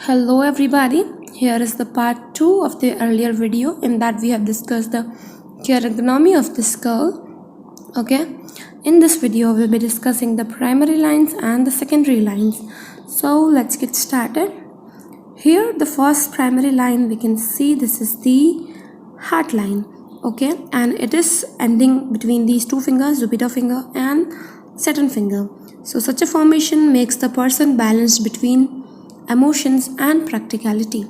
Hello everybody, here is the part 2 of the earlier video. In that we have discussed the physiognomy of this girl. Okay, in this video we'll be discussing the primary lines and the secondary lines. So let's get started. Here the first primary line we can see, this is the heart line. Okay, and it is ending between these two fingers, Jupiter finger and Saturn finger. So such a formation makes the person balanced between emotions and practicality,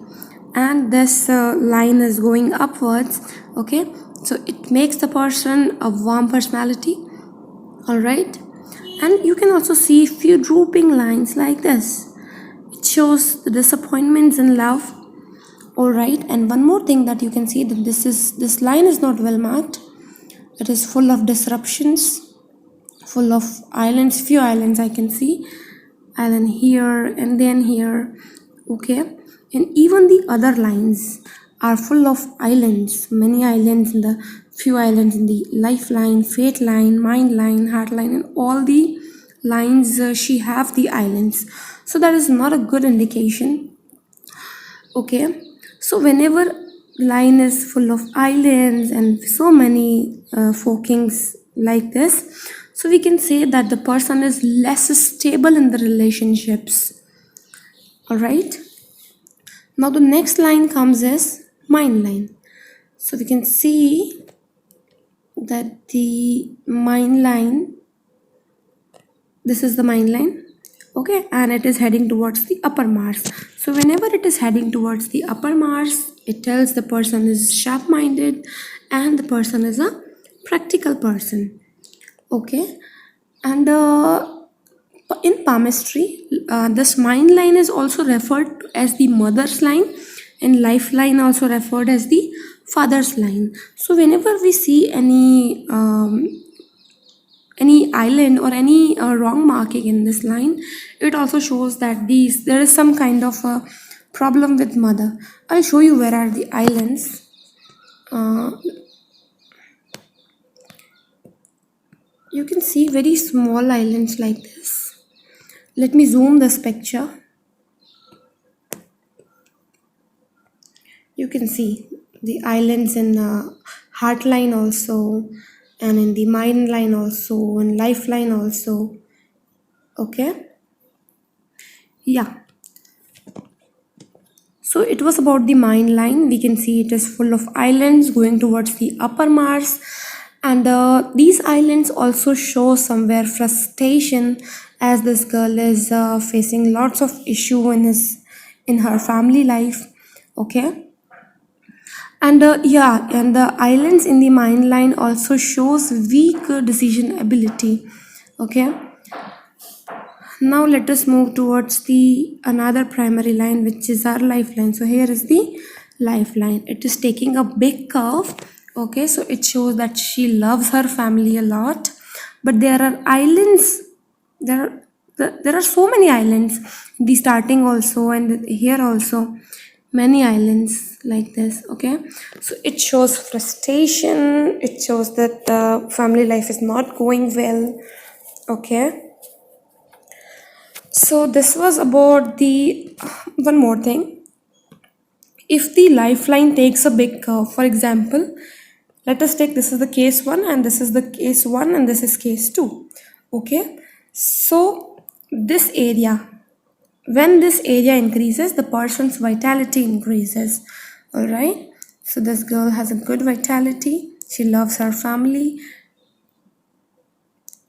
and this line is going upwards. Okay, so it makes the person a warm personality. All right, and you can also see few drooping lines like this. It shows the disappointments in love. All right, and one more thing that you can see, that this line is not well marked. It is full of disruptions, full of islands, few islands I can see, island here and then here. Okay, and even the other lines are full of islands, many islands, in the few islands in the lifeline, fate line, mind line, heart line, and all the lines she have the islands. So that is not a good indication. Okay, so whenever line is full of islands and so many forkings like this, so we can say that the person is less stable in the relationships. All right, now the next line comes as mind line. So we can see that the mind line, this is the mind line. Okay, and it is heading towards the upper Mars. So whenever it is heading towards the upper Mars, it tells the person is sharp-minded and the person is a practical person. Okay, and in palmistry, this mind line is also referred to as the mother's line, and lifeline also referred as the father's line. So whenever we see any island or any wrong marking in this line, it also shows that there is some kind of a problem with mother. I'll show you where are the islands. You can see very small islands like this. Let me zoom this picture. You can see the islands in heart line also, and in the mind line also, and lifeline also. Okay, yeah, so it was about the mind line. We can see it is full of islands going towards the upper Mars, and these islands also show somewhere frustration, as this girl is facing lots of issue in her family life. Okay, and yeah, and the islands in the mind line also shows weak decision ability. Okay, now let us move towards the another primary line, which is our lifeline. So here is the lifeline. It is taking a big curve. Okay, so it shows that she loves her family a lot, but there are islands, there are so many islands, the starting also and here also, many islands like this. Okay, so it shows frustration, it shows that the family life is not going well. Okay, so this was about the one more thing. If the lifeline takes a big curve, for example, let us take, this is the case 1 and this is the case 1 and this is case 2. Okay, so this area, when this area increases, the person's vitality increases. All right, so this girl has a good vitality, she loves her family.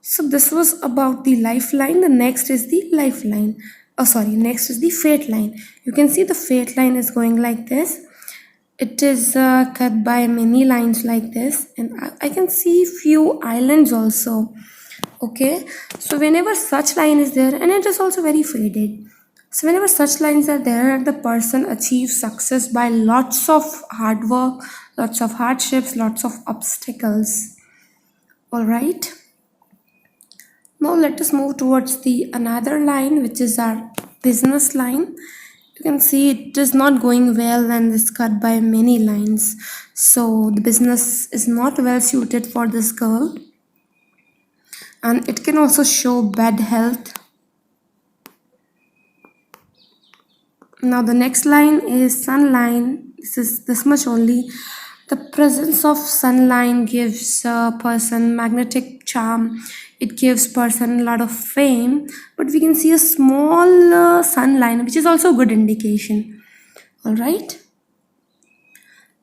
So this was about the lifeline. The next is the lifeline. Oh sorry, next is the fate line. You can see the fate line is going like this. It is cut by many lines like this, and I can see few islands also. Okay, so whenever such line is there, and it is also very faded, so whenever such lines are there, the person achieves success by lots of hard work, lots of hardships, lots of obstacles. All right, now let us move towards the another line, which is our business line. You can see it is not going well and is cut by many lines. So the business is not well suited for this girl. And it can also show bad health. Now the next line is sun line. This is this much only. The presence of sun line gives a person magnetic charm. It gives person a lot of fame. But we can see a small sun line, which is also a good indication. All right.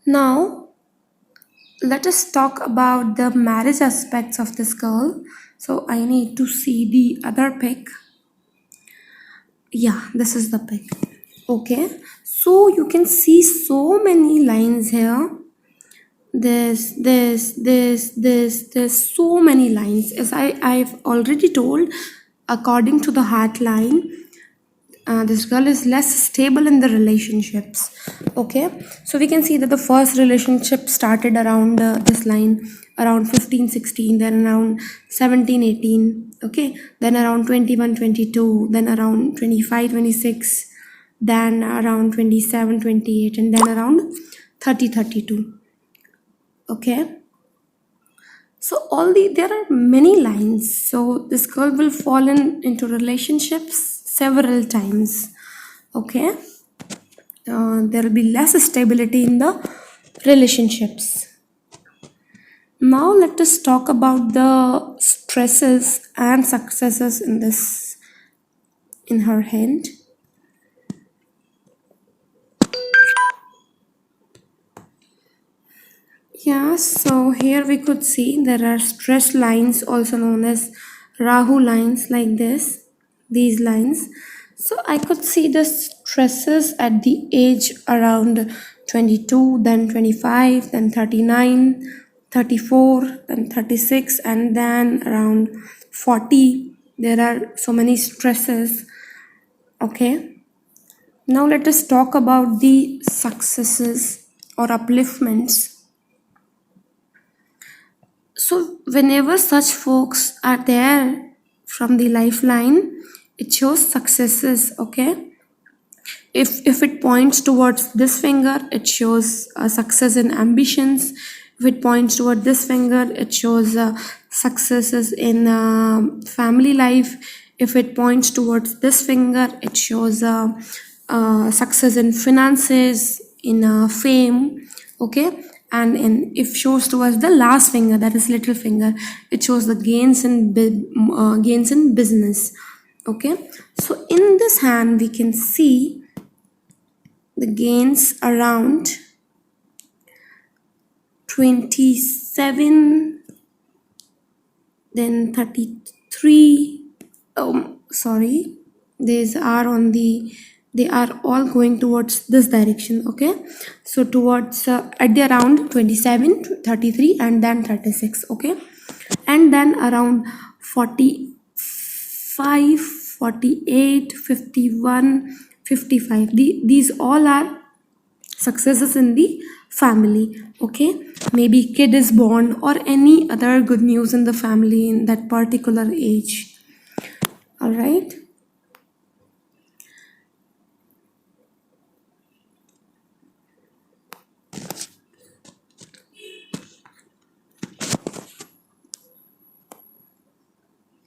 Now let us talk about the marriage aspects of this girl. So I need to see the other pic. Yeah, this is the pic. Okay, so you can see so many lines here. There's so many lines. As I've already told, according to the heart line, this girl is less stable in the relationships. Okay, so we can see that the first relationship started around this line around 15-16, then around 17-18. Okay, then around 21-22, then around 25-26, then around 27-28, and then around 30-32. Okay, so there are many lines. So this girl will fall into relationships several times. Okay, there will be less stability in the relationships. Now let us talk about the stresses and successes in her hand. Yeah, so here we could see there are stress lines, also known as Rahu lines, like these lines. So I could see the stresses at the age around 22, then 25, then 39, 34, then 36, and then around 40. There are so many stresses. Okay. Now let us talk about the successes or upliftments. So whenever such folks are there from the lifeline, it shows successes. Okay, if it points towards this finger, it shows success in ambitions. If it points toward this finger, it shows successes in family life. If it points towards this finger, it shows success in finances, in fame. Okay, and if shows towards the last finger, that is little finger, it shows the gains in business. Okay, so in this hand we can see the gains around 27, then 33. Sorry, these are they are all going towards this direction. Okay, so towards at the around 27, 33, and then 36. Okay, and then around 45, 48, 51, 55. These all are successes in the family. Okay, maybe kid is born or any other good news in the family in that particular age. All right.